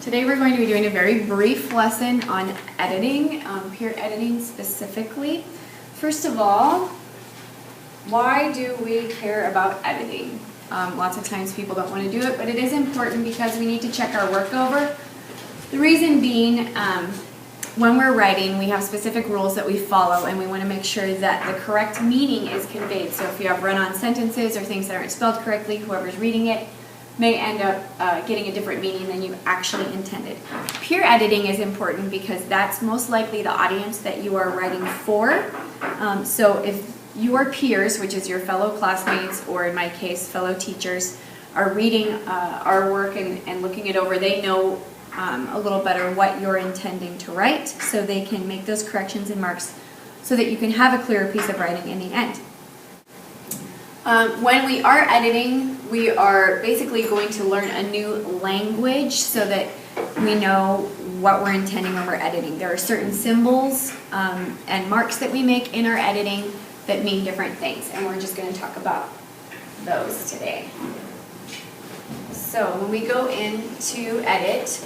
Today we're going to be doing a very brief lesson on editing, peer editing specifically. First of all, why do we care about editing? Lots of times people don't want to do it, but it is important because we need to check our work over. The reason being, when we're writing, we have specific rules that we follow, and we want to make sure that the correct meaning is conveyed. So if you have run-on sentences or things that aren't spelled correctly, whoever's reading it may end up getting a different meaning than you actually intended. Peer editing is important because that's most likely the audience that you are writing for. So if your peers, which is your fellow classmates, or in my case, fellow teachers, are reading our work and looking it over, they know a little better what you're intending to write, so they can make those corrections and marks so that you can have a clearer piece of writing in the end. When we are editing, we are basically going to learn a new language so that we know what we're intending when we're editing. There are certain symbols and marks that we make in our editing that mean different things, and we're just going to talk about those today. So when we go into edit,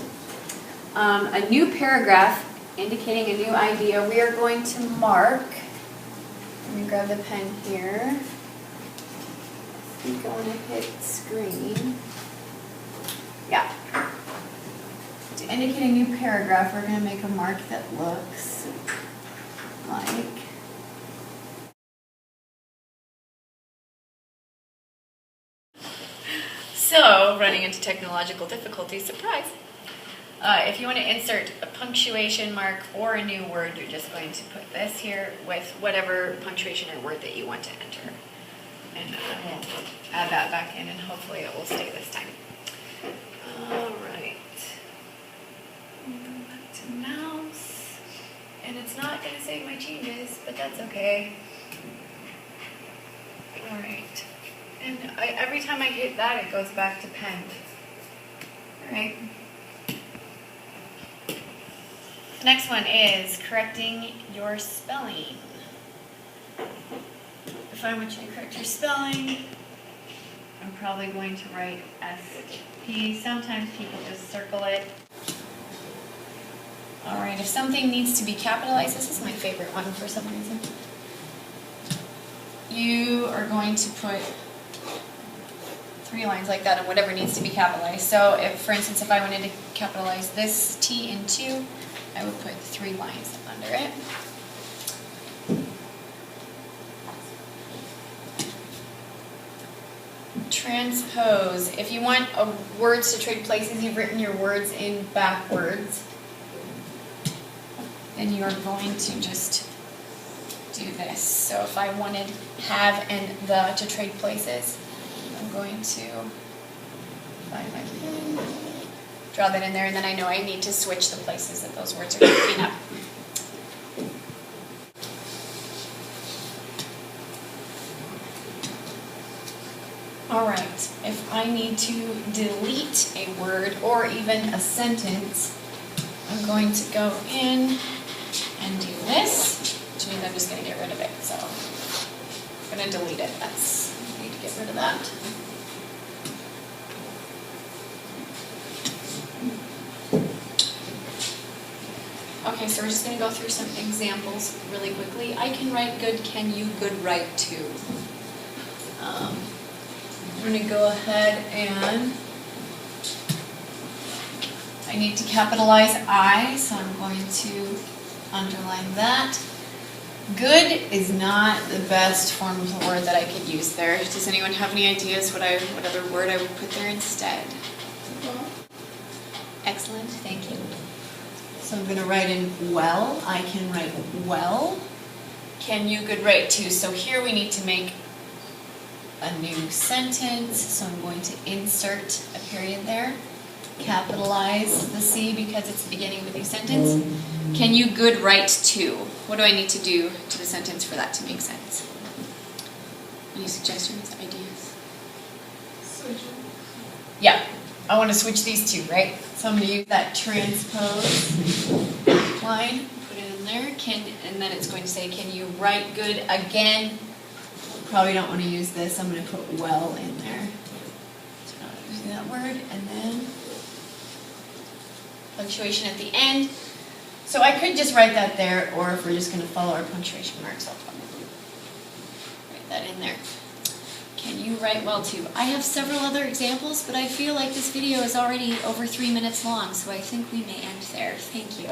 a new paragraph indicating a new idea, we are going to mark. Let me grab the pen here. I think I want to hit screen. Yeah. To indicate a new paragraph, we're going to make a mark that looks like So, running into technological difficulties, surprise. If you want to insert a punctuation mark or a new word, you're just going to put this here with whatever punctuation or word that you want to enter. And I will add that back in, and hopefully it will stay this time. Alright. Go back to mouse. And it's not going to save my changes, but that's okay. Alright. And every time I hit that, it goes back to pen. Alright. The next one is correcting your spelling. If I want you to correct your spelling, I'm probably going to write SP. Sometimes people just circle it. Alright, if something needs to be capitalized, this is my favorite one for some reason. You are going to put 3 lines like that on whatever needs to be capitalized. So if, for instance, if I wanted to capitalize this T in 2, I would put 3 lines under it. Transpose. If you want words to trade places, you've written your words in backwards, then you are going to just do this. So if I wanted have and the to trade places, I'm going to find my pen, draw that in there, and then I know I need to switch the places that those words are picking up. Alright, if I need to delete a word or even a sentence, I'm going to go in and do this, which means I'm just going to get rid of it. So I'm going to delete it. I need to get rid of that. Okay, so we're just going to go through some examples really quickly. I can write good, can you good write too? I'm going to go ahead and I need to capitalize I, so I'm going to underline that. Good is not the best form of the word that I could use there. Does anyone have any ideas what other word I would put there instead? Excellent, thank you. So I'm going to write in well. I can write well. Can you good write too? So here we need to make a new sentence. So I'm going to insert a period there. Capitalize the C because it's the beginning of a new sentence. Can you good write too? What do I need to do to the sentence for that to make sense? Any suggestions, ideas? Switch. Yeah, I want to switch these two, right? So I'm going to use that transpose line, put it in there, and then it's going to say, can you write good again? Probably don't want to use this. I'm going to put well in there. So I'm using that word, and then punctuation at the end. So I could just write that there, or if we're just going to follow our punctuation marks, I'll probably write that in there. Can you write well too? I have several other examples, but I feel like this video is already over 3 minutes long, so I think we may end there. Thank you.